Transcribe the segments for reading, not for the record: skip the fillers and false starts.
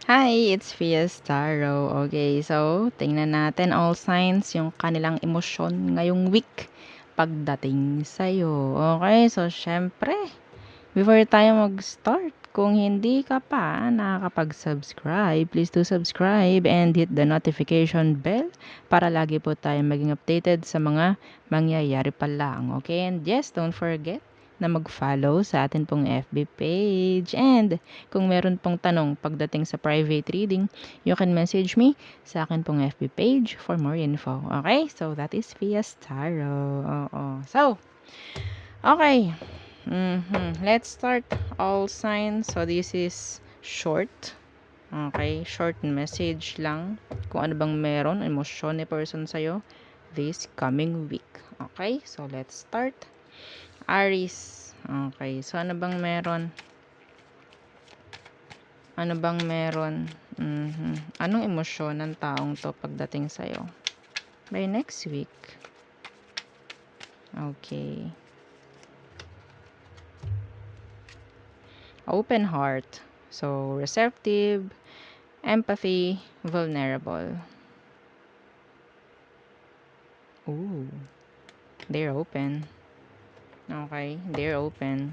Hi, it's Fias Tarot. Okay, so tingnan natin all signs yung kanilang emosyon ngayong week pagdating sa'yo. Okay, so syempre, before tayo mag-start, kung hindi ka pa nakakapag-subscribe, please do subscribe and hit the notification bell para lagi po tayo maging updated sa mga mangyayari pa lang. Okay, and yes, don't forget na mag-follow sa atin pong FB page. And kung meron pong tanong pagdating sa private reading, you can message me sa akin pong FB page for more info. Okay? So, that is Fias Tarot. Oo. So, okay. Let's start all signs. So, this is short. Okay? Short message lang. Kung ano bang meron, emosyon ni person sa'yo this coming week. Okay? So, let's start. Aries. Okay. So, ano bang meron? Ano bang meron? Anong emosyon ng taong to pagdating sa'yo? By next week. Okay. Open heart. So, receptive, empathy, vulnerable. Ooh. They're open. Okay. They're open.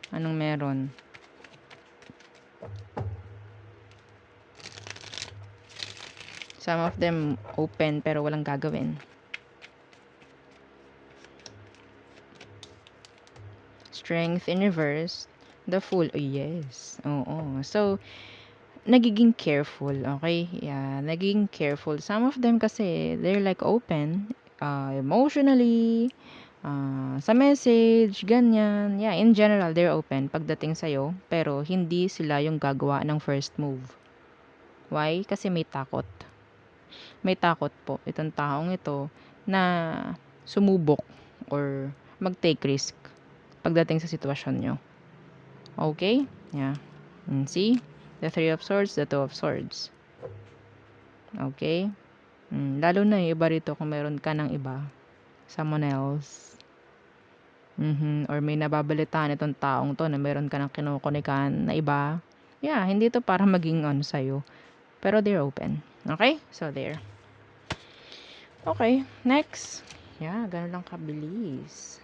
Anong meron? Some of them open pero walang gagawin. Strength in reverse. The Fool. Oh, yes. Oo. So, nagiging careful, okay? Yeah, nagiging careful. Some of them kasi, they're like open, emotionally, sa message, ganyan. Yeah, in general, they're open pagdating sa'yo, pero hindi sila yung gagawa ng first move. Why? Kasi may takot. May takot po itong taong ito na sumubok or mag-take risk pagdating sa sitwasyon nyo. Okay? Yeah. And see? The Three of Swords, the Two of Swords. Okay? Lalo na yung iba rito kung meron ka ng iba. Someone else. Or may nababalitaan itong taong to na meron ka ng kinukunikan na iba. Yeah, hindi to para maging ano sa'yo. Pero they're open. Okay? So, there. Okay, next. Yeah, ganun lang kabilis.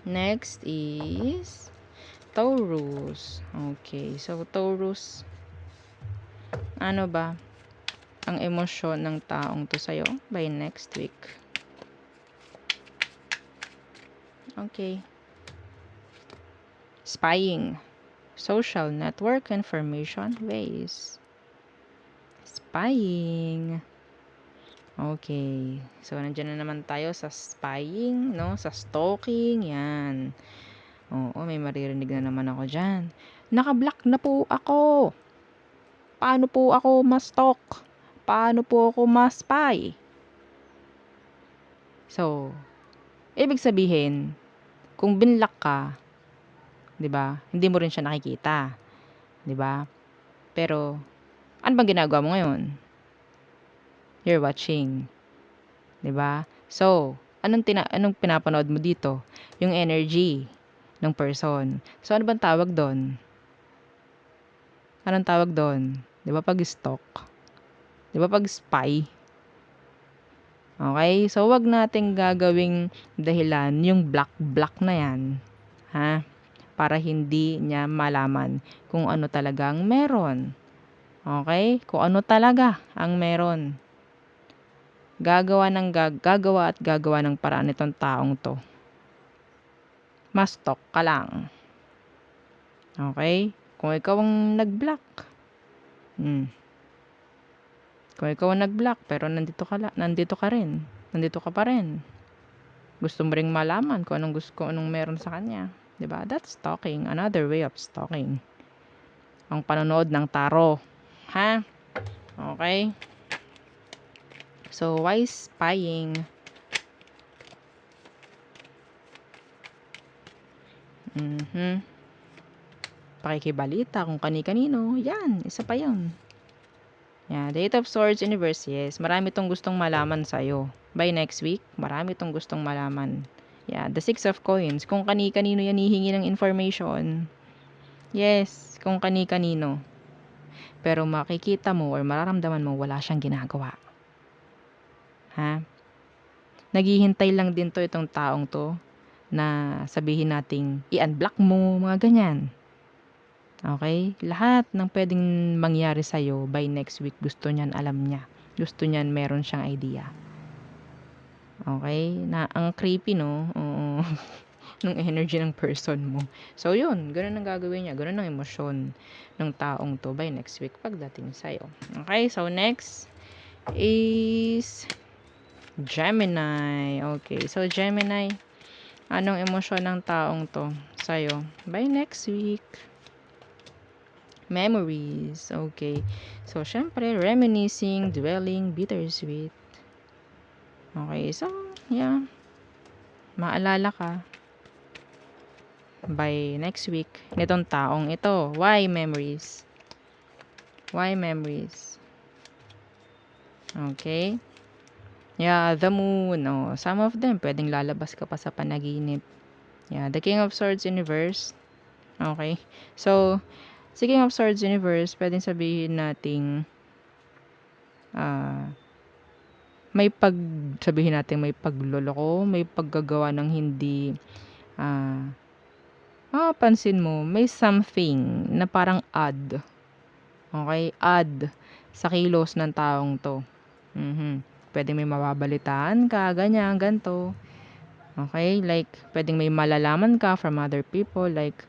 Next is Taurus. Okay, so Taurus. Ano ba ang emosyon ng taong to sa'yo by next week? Okay. Spying. Social network information ways. Spying. Okay. So, nandiyan na naman tayo sa spying, no? Sa stalking, yan. Oo, may maririnig na naman ako dyan. Naka-block na po ako. Paano po ako ma-stalk? Paano po ako ma-spy? So, ibig sabihin, kung binlock ka, 'di ba? Hindi mo rin siya nakikita, 'di ba? Pero ano bang ginagawa mo ngayon? You're watching, 'di ba? So, anong pinapanood mo dito? Yung energy ng person. So, ano bang tawag doon? Anong tawag doon? 'Di ba pag stalk? 'Di ba pag spy? Okay? So, wag nating gagawing dahilan yung black na yan. Ha? Para hindi niya malaman kung ano talagang meron. Okay? Kung ano talaga ang meron. Gagawa at gagawa ng paraan itong taong to. Mas-stalk ka lang. Okay? Kung ikaw ang nag-block. Kung ikaw ang nag-block pero nandito ka rin. Nandito ka pa rin. Gusto mo ring malaman kung anong meron sa kanya. 'Di ba? That's stalking. Another way of stalking. Ang panonood ng tarot. Ha? Okay? So, why spying? Pakikibalita kung kani-kanino. Yan, isa pa yun. Yeah, the Eight of Swords Universe, yes. Marami tong gustong malaman sa'yo. By next week, marami tong gustong malaman. Yeah, the Six of Coins. Kung kani-kanino yan hihingi ng information. Yes, kung kani-kanino. Pero makikita mo or mararamdaman mo wala siyang ginagawa. Ha? Naghihintay lang din 'to itong taong 'to na sabihin nating i-unblock mo, mga ganyan. Okay? Lahat ng puwedeng mangyari sa'yo by next week gusto niyan alam niya. Gusto niyan meron siyang idea. Okay? Na ang creepy 'no? Oo. Nung energy ng person mo. So yun, gano'n ang gagawin niya, gano'n ang emosyon ng taong 'to by next week pagdating sa'yo. Okay? So next is Gemini. Okay. So Gemini, anong emosyon ng taong 'to sa'yo by next week? Memories. Okay. So, syempre, reminiscing, dwelling, bittersweet. Okay. So, yeah. Maalala ka by next week nitong taong ito. Why memories? Why memories? Okay. Yeah, the moon. Oh, some of them, pwedeng lalabas ka pa sa panaginip. Yeah, the King of Swords universe. Okay. So, si King of Swords universe, pwedeng sabihin nating may sabihin natin may pagloloko, may paggagawa ng hindi mapapansin mo, may something na parang odd. Okay, odd sa kilos ng taong 'to. Puwedeng may mababalitaan ka, ganyan, ganito. Okay, like puwedeng may malalaman ka from other people like,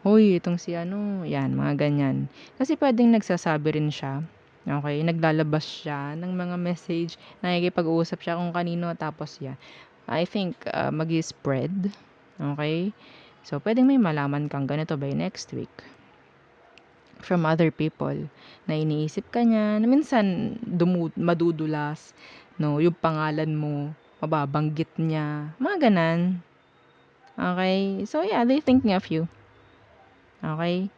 "Hoy, itong si ano," 'yan, mga ganyan. Kasi puwedeng nagsasabi rin siya, okay, naglalabas siya ng mga message, nakikipag-usap siya kung kanino tapos I think, mag-i-spread, okay. So, puwedeng may malaman kang ganito by next week from other people na iniisip ka niya na minsan madudulas 'no, yung pangalan mo mababanggit niya, mga gano'n. Okay, so yeah, they thinking of you. Okay.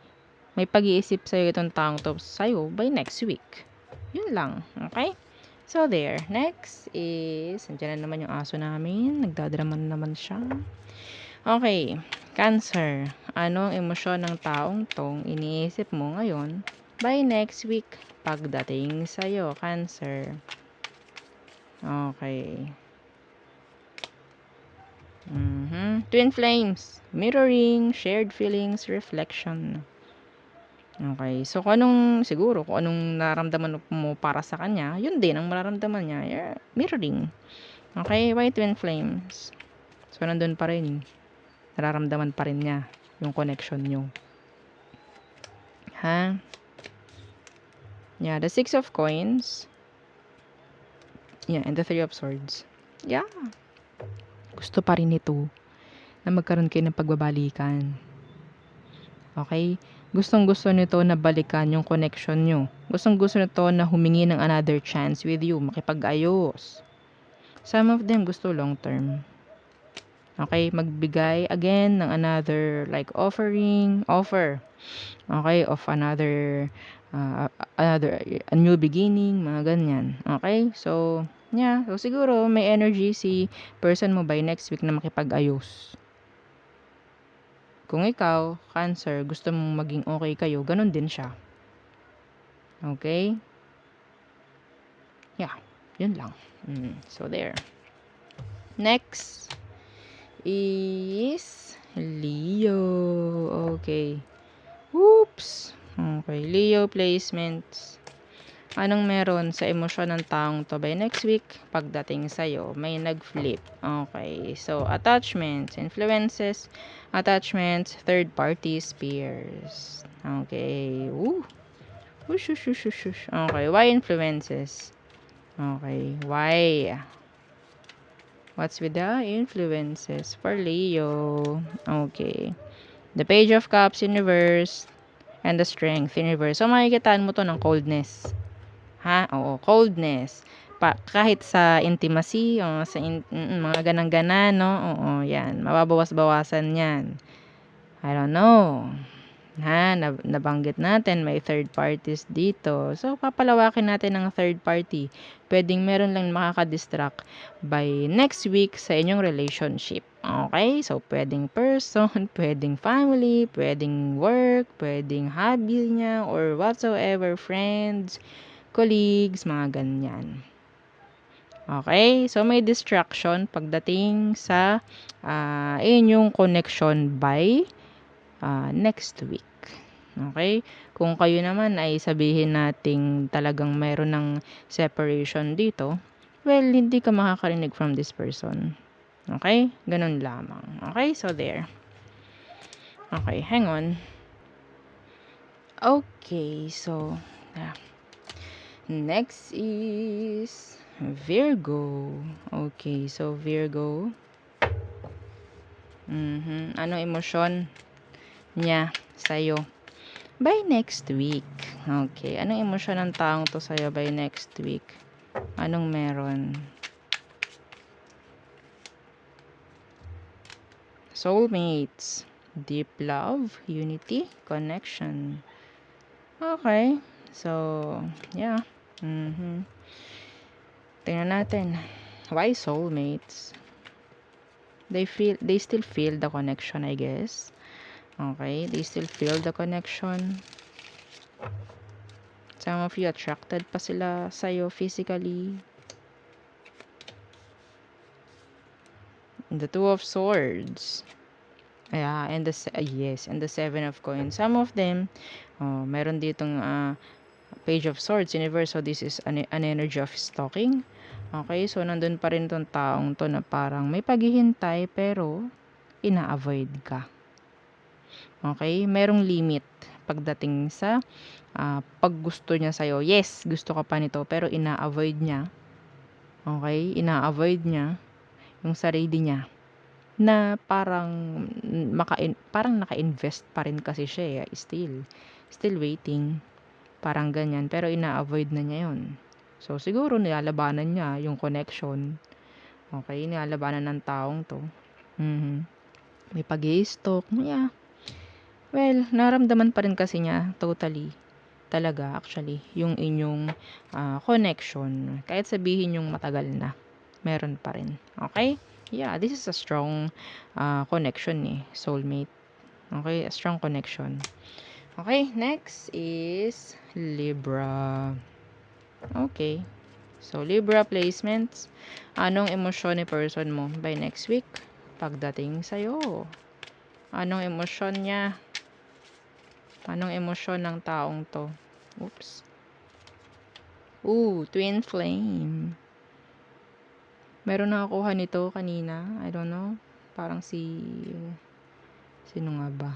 May pag-iisip sa'yo itong taong 'to sa'yo by next week. Yun lang, okay? So there, next is andiyan na naman yung aso namin, nagdadrama na naman siya. Okay, Cancer. Anong emosyon ng taong 'tong iniisip mo ngayon by next week pagdating sa'yo, Cancer? Okay. Twin flames, mirroring, shared feelings, reflection. Okay. So, kung anong nararamdaman mo para sa kanya, yun din ang mararamdaman niya. Yeah, mirroring. Okay, why twin flames? So, nandun pa rin. Nararamdaman pa rin niya yung connection nyo. Ha? Yeah, the 6 of coins. Yeah, and the 3 of swords. Yeah. Gusto pa rin ito na magkaroon kayo ng pagbabalikan. Okay? Gustong-gusto nito na balikan yung connection nyo. Gustong-gusto nito na humingi ng another chance with you, makipag-ayos. Some of them gusto long term. Okay, magbigay again ng another like offer. Okay, of another a new beginning, mga ganyan. Okay? So, yeah. So, siguro may energy si person mo by next week na makipag-ayos. Kung ikaw, Cancer, gusto mong maging okay kayo, ganun din siya. Okay? Yeah, yun lang. So, there. Next is Leo. Okay. Oops. Okay, Leo placements. Anong meron sa emosyon ng taong to by next week pagdating sa'yo? May nag-flip. Okay, so attachments, influences, attachments, third parties, peers. Okay, Whoosh, whoosh, whoosh, whoosh, whoosh. Okay, why influences? Okay, why? What's with the influences for Leo? Okay, the Page of Cups in reverse and the Strength in reverse. So, makikitaan mo to ng coldness. Ha? Oo, coldness. Kahit sa intimacy, o sa mga ganang-ganan, no? Oo, yan. Mababawas-bawasan yan. I don't know. Ha? Nabanggit natin, may third parties dito. So, papalawakin natin ng third party. Pwedeng meron lang makakadistract by next week sa inyong relationship. Okay? So, pwedeng person, pwedeng family, pwedeng work, pwedeng hobby niya, or whatsoever, friends, colleagues, mga ganyan. Okay? So, may distraction pagdating sa ayun yung connection by next week. Okay? Kung kayo naman ay sabihin nating talagang mayroon ng separation dito, well, hindi ka makakarinig from this person. Okay? Ganun lamang. Okay? So, there. Okay, hang on. Okay, so, next is Virgo. Okay, so Virgo. Anong emosyon niya sa'yo by next week? Okay, anong emosyon ng taong to sa'yo by next week? Anong meron? Soulmates, deep love, unity, connection. Okay, so, yeah. Tingnan natin. Why soulmates? They still feel the connection, I guess. Okay, they still feel the connection. Some of you attracted pa sila sa'yo physically. The Two of Swords. Yeah, and the yes, and the Seven of Coins. Some of them, meron ditong Page of Swords, Universe. So this is an energy of stalking. Okay, so nandun pa rin tong taong to na parang may paghihintay pero ina-avoid ka. Okay, merong limit pagdating sa pag gusto niya sa'yo. Yes, gusto ka pa nito pero ina-avoid niya. Okay, ina-avoid niya yung sarili niya na parang parang naka-invest pa rin kasi siya still waiting, parang ganyan, pero ina-avoid na niya yun. So siguro nilalabanan niya yung connection. Okay, nilalabanan ng taong to. May pag-i-stalk, yeah. Well, naramdaman pa rin kasi niya totally talaga actually yung inyong connection, kahit sabihin yung matagal na, meron pa rin. Okay? Yeah, this is a strong connection soulmate. Okay, a strong connection. Okay, next is Libra. Okay. So, Libra placements. Anong emosyon ni person mo by next week? Pagdating sa'yo. Anong emosyon niya? Anong emosyon ng taong to? Oops. Twin flame. Meron nakakuha nito kanina. I don't know. Parang sino nga ba?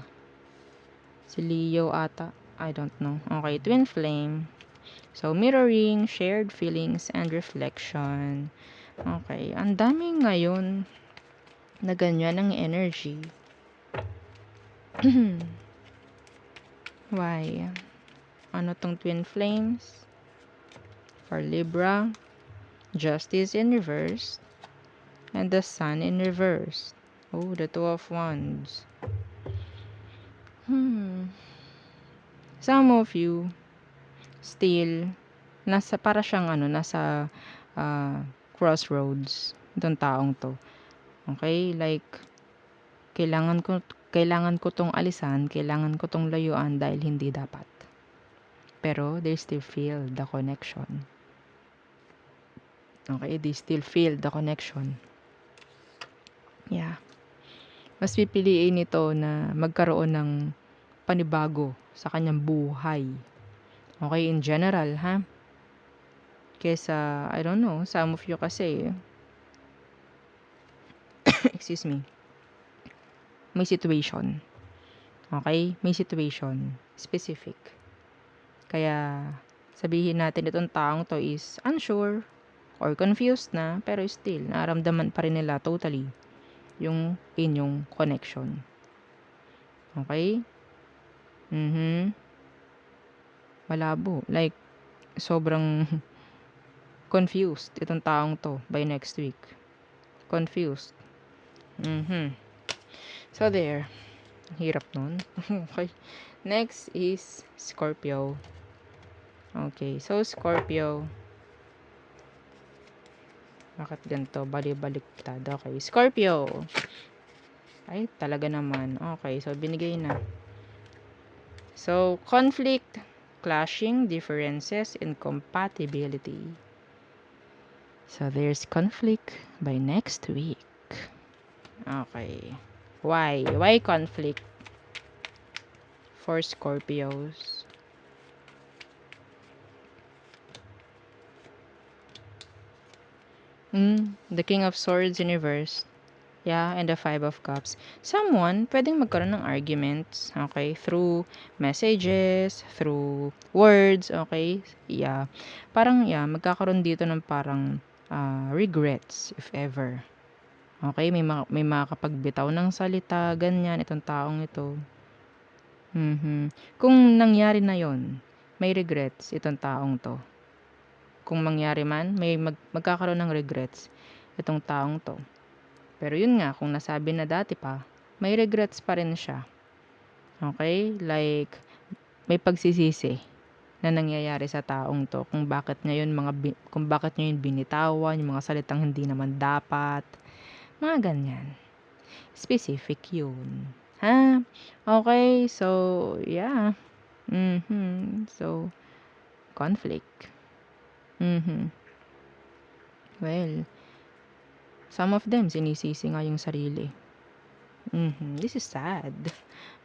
Si Leo ata. I don't know. Okay, twin flame. So, mirroring, shared feelings, and reflection. Okay, ang dami ngayon na ganyan ang energy. Why? Ano tong twin flames? For Libra, Justice in reverse, and the Sun in reverse. The Two of Wands. Some of you still para siyang nasa crossroads itong taong to. Okay, like kailangan ko tong alisan, kailangan ko tong layuan dahil hindi dapat. Pero they still feel the connection. Okay, they still feel the connection. Yeah. Mas pipiliin nito na magkaroon ng panibago sa kanyang buhay. Okay, in general, ha? Kesa, I don't know, some of you kasi, excuse me, may situation. Okay? May situation. Specific. Kaya, sabihin natin itong taong to is unsure or confused na, pero still, naramdaman pa rin nila totally yung inyong connection. Okay? Malabo. Like, sobrang confused itong taong to by next week. Confused. So, there. Hirap nun. Okay. Next is Scorpio. Okay. So, Scorpio. Bakit ganito? Bali-baliktad. Okay. Scorpio. Ay, talaga naman. Okay, so binigay na. So, conflict, clashing, differences, incompatibility. So, there's conflict by next week. Okay. Why? Why conflict for Scorpios? The King of Swords in reverse. Yeah, and the Five of Cups. Someone, pwedeng magkaroon ng arguments, okay, through messages, through words, okay? Yeah. Parang, yeah, magkakaroon dito ng parang regrets, if ever. Okay, may makakapagbitaw ng salita, ganyan, itong taong ito. Kung nangyari na yon, may regrets itong taong to. Kung mangyari man, may magkakaroon ng regrets itong taong to. Pero yun nga, kung nasabi na dati pa, may regrets pa rin siya. Okay? Like, may pagsisisi na nangyayari sa taong to kung bakit niya yun kung bakit niya yun binitawan, yung mga salitang hindi naman dapat. Mga ganyan. Specific yun. Ha? Okay, so, yeah. So, conflict. Well, some of them, sinisisi nga yung sarili. This is sad.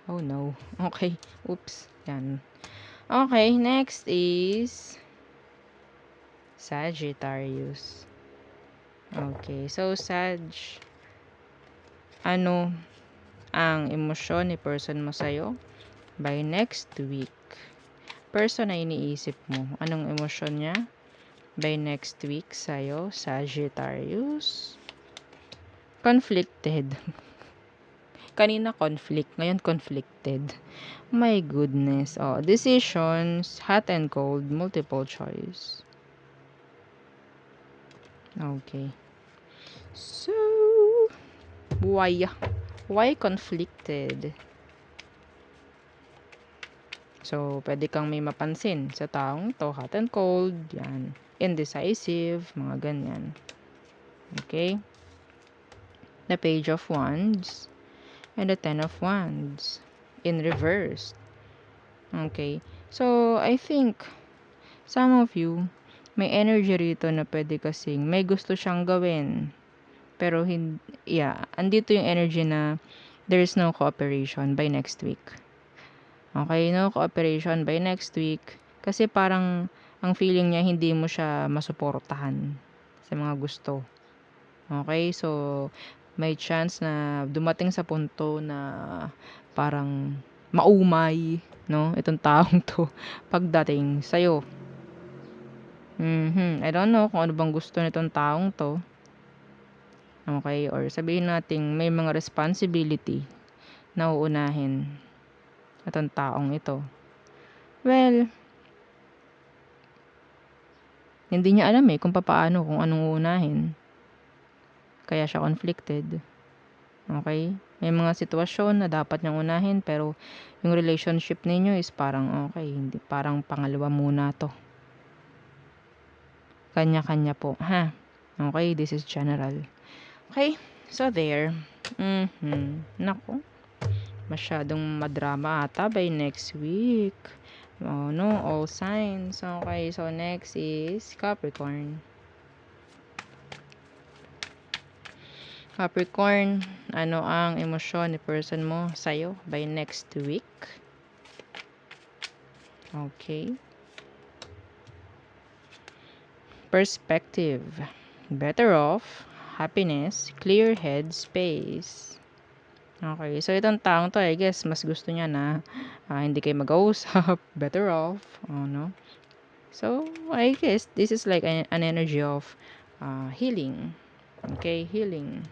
Oh no. Okay. Oops. Yan. Okay, next is Sagittarius. Okay, so Sag, ano ang emosyon ni person mo sa'yo by next week? Person na iniisip mo, anong emosyon niya by next week sa'yo, Sagittarius? Conflicted. Kanina conflict, ngayon conflicted. My goodness. Oh, decisions, hot and cold, multiple choice. Okay. So, why conflicted? So, pwede kang may mapansin sa taong to, hot and cold, yan. Indecisive, mga ganyan. Okay? The Page of Wands and the Ten of Wands in reverse. Okay. So, I think some of you, may energy rito na pwede kasing may gusto siyang gawin. Pero, andito yung energy na there is no cooperation by next week. Okay, no cooperation by next week. Kasi parang, ang feeling niya, hindi mo siya masuportahan sa mga gusto. Okay, so, may chance na dumating sa punto na parang maumay, no? Itong taong to pagdating sa'yo. I don't know kung ano bang gusto nitong taong to. Okay, or sabihin natin may mga responsibility na uunahin itong taong ito. Well, hindi niya alam kung papaano, kung anong uunahin. Kaya siya conflicted. Okay? May mga sitwasyon na dapat niyang unahin pero yung relationship ninyo is parang okay, hindi, parang pangalawa muna to. Kanya-kanya po, ha? Okay, this is general. Okay, so there. Naku, masyadong madrama ata by next week. Oh no, all signs. Okay, so next is Capricorn. Capricorn, ano ang emosyon ni person mo sa'yo by next week? Okay. Perspective. Better off. Happiness. Clear head space. Okay. So, itong taong to, I guess, mas gusto niya na hindi kayo mag-uusap. Better off. Oh, no? So, I guess, this is like an energy of healing. Okay? Healing.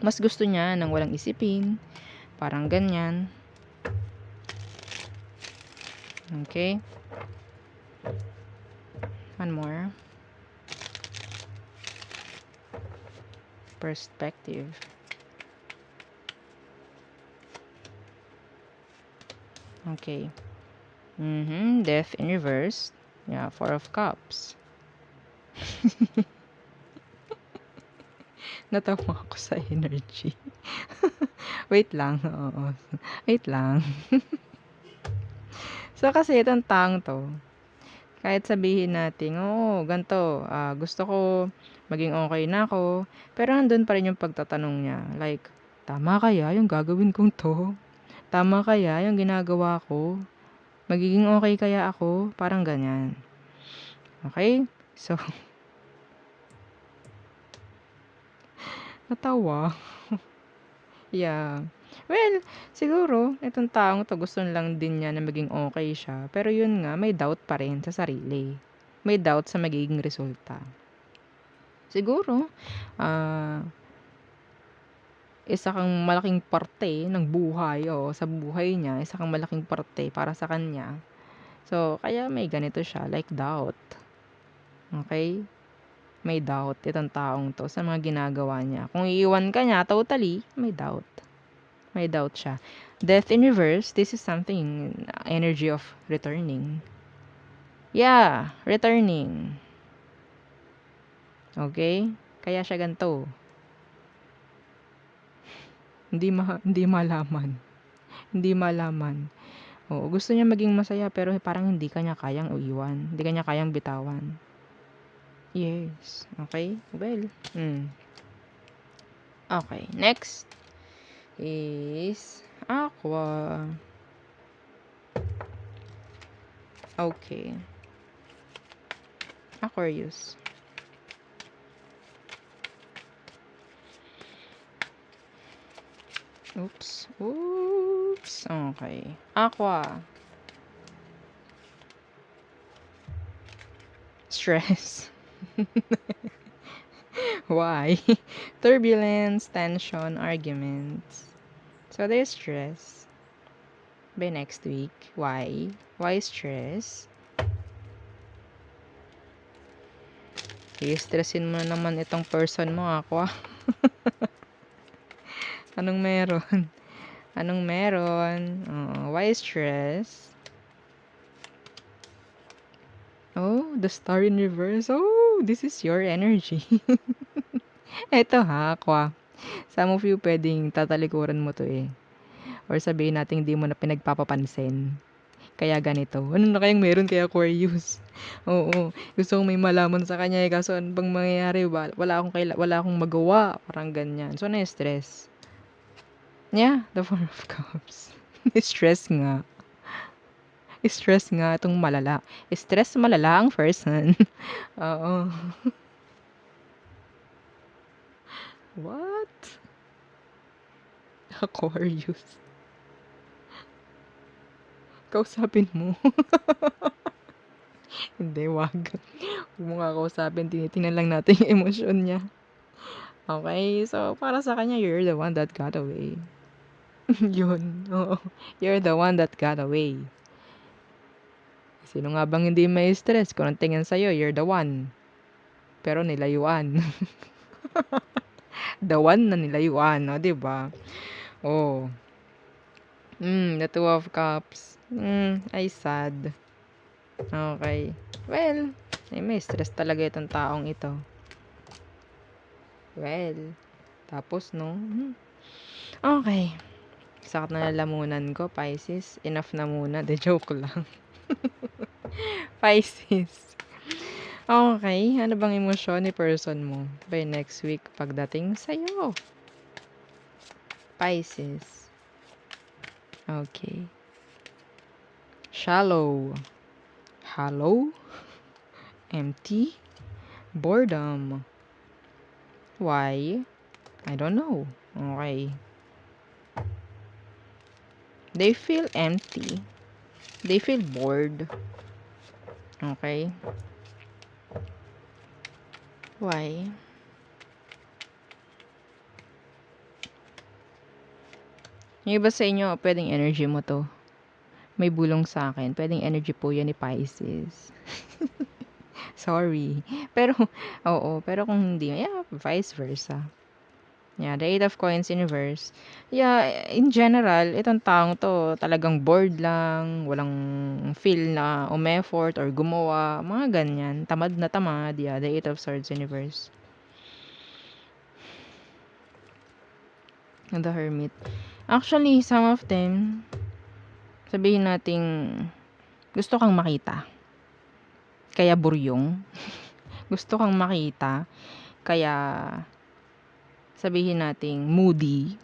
Mas gusto niya nang walang isipin. Parang ganyan. Okay? One more. Perspective. Okay. Death in reverse. Yeah, Four of Cups. Natawa ako sa energy. Wait lang, oo. Wait lang. So, kasi itong taong 'to, kahit sabihin natin, "Oo, ganito, gusto ko maging okey na ako." Pero nandun pa rin yung pagtatanong niya, like, "Tama kaya yung gagawin kong 'to? Tama kaya yung ginagawa ko? Magiging okey kaya ako?" Parang ganyan. Okey? So, natawa. Yeah. Well, siguro itong taong 'to gusto lang din niya na maging okey siya, pero yun nga, may doubt pa rin sa sarili. May doubt sa magiging resulta. Siguro, ah, isa kang malaking parte ng buhay o sa buhay niya, isa kang malaking parte para sa kanya. So, kaya may ganito siya, like doubt, okey? May doubt itong taong 'to sa mga ginagawa niya. Kung iiwan ka niya totally, may doubt. May doubt siya. Death in reverse, this is something, energy of returning. Yeah, returning. Okay? Kaya siya ganito. Hindi malaman. Hindi malaman. Oo, gusto niya maging masaya pero parang hindi kanya kayang iwan. Hindi kanya kayang bitawan. Yes. Okay? Well, okay, next is Aqua. Okay. Aquarius. Oops. Oops. Okay. Aqua. Stress. Why? Turbulence, tension, arguments. So there's stress. By next week. Why? Why stress? I-stressin mo na naman itong person mo, Aqua. Anong meron? Anong meron? Why stress? Oh, the star in reverse. Oh, this is your energy. Eto ha, Aqua. Some of you pwedeng tatalikuran mo to eh. Or sabihin natin hindi mo na pinagpapapansin. Kaya ganito. Ano na kayang meron kay Aquarius? Oo, gusto kong may malaman sa kanya eh, kaso ano bang mangyayari ba? Wala akong magawa, parang ganyan. So na-stress. Yeah, the Four of Cups. Stress nga. Stress nga itong malala. Stress malala ang person. Oo. What? Aquarius. Kausapin mo. Hindi, wag. Huwag mo kakausapin, tinitingnan lang natin yung emosyon niya. Okay, so para sa kanya, you're the one that got away. Yun, oo. You're the one that got away. Sino nga bang hindi may stress kung ang tingin sa'yo, you're the one. Pero nilayuan. The one na nilayuan, no? Diba? Oh. The Two of Cups. Ay sad. Okay. Well, may stress talaga itong taong ito. Well, tapos no. Okay. Sakit na lalamunan ko, Pisces. Enough na muna. De joke lang. Pisces. Okay. Ano bang emosyon ni person mo by next week pagdating sa'yo? Pisces. Okay. Shallow. Hollow. Empty. Boredom. Why? I don't know. Okay. They feel empty. They feel bored. Okay. Why? Yung iba sa inyo, pwedeng energy mo to. May bulong sa akin. Pwedeng energy po yan ni Pisces. Sorry. Pero, oo. Pero kung hindi, yeah, vice versa. Yeah, the Eight of Coins in reverse. Yeah, in general, itong taong to talagang bored lang, walang feel na umeffort or gumawa, mga ganyan. Tamad na tamad. Yeah, the Eight of Swords in reverse. The Hermit. Actually, some of them, sabihin nating gusto kang makita, kaya buryong. Gusto kang makita, kaya sabihin nating moody.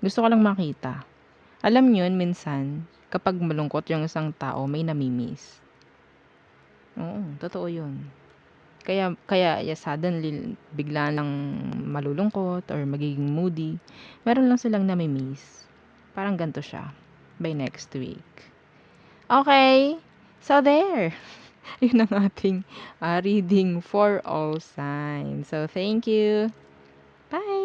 Gusto ka lang makita. Alam niyo yun, minsan, kapag malungkot yung isang tao, may namimiss. Oo, totoo yun. Kaya suddenly, bigla lang malulungkot or magiging moody. Meron lang silang namimiss. Parang ganito siya. By next week. Okay. So, there. Yun ang ating reading for all signs. So, thank you. Bye!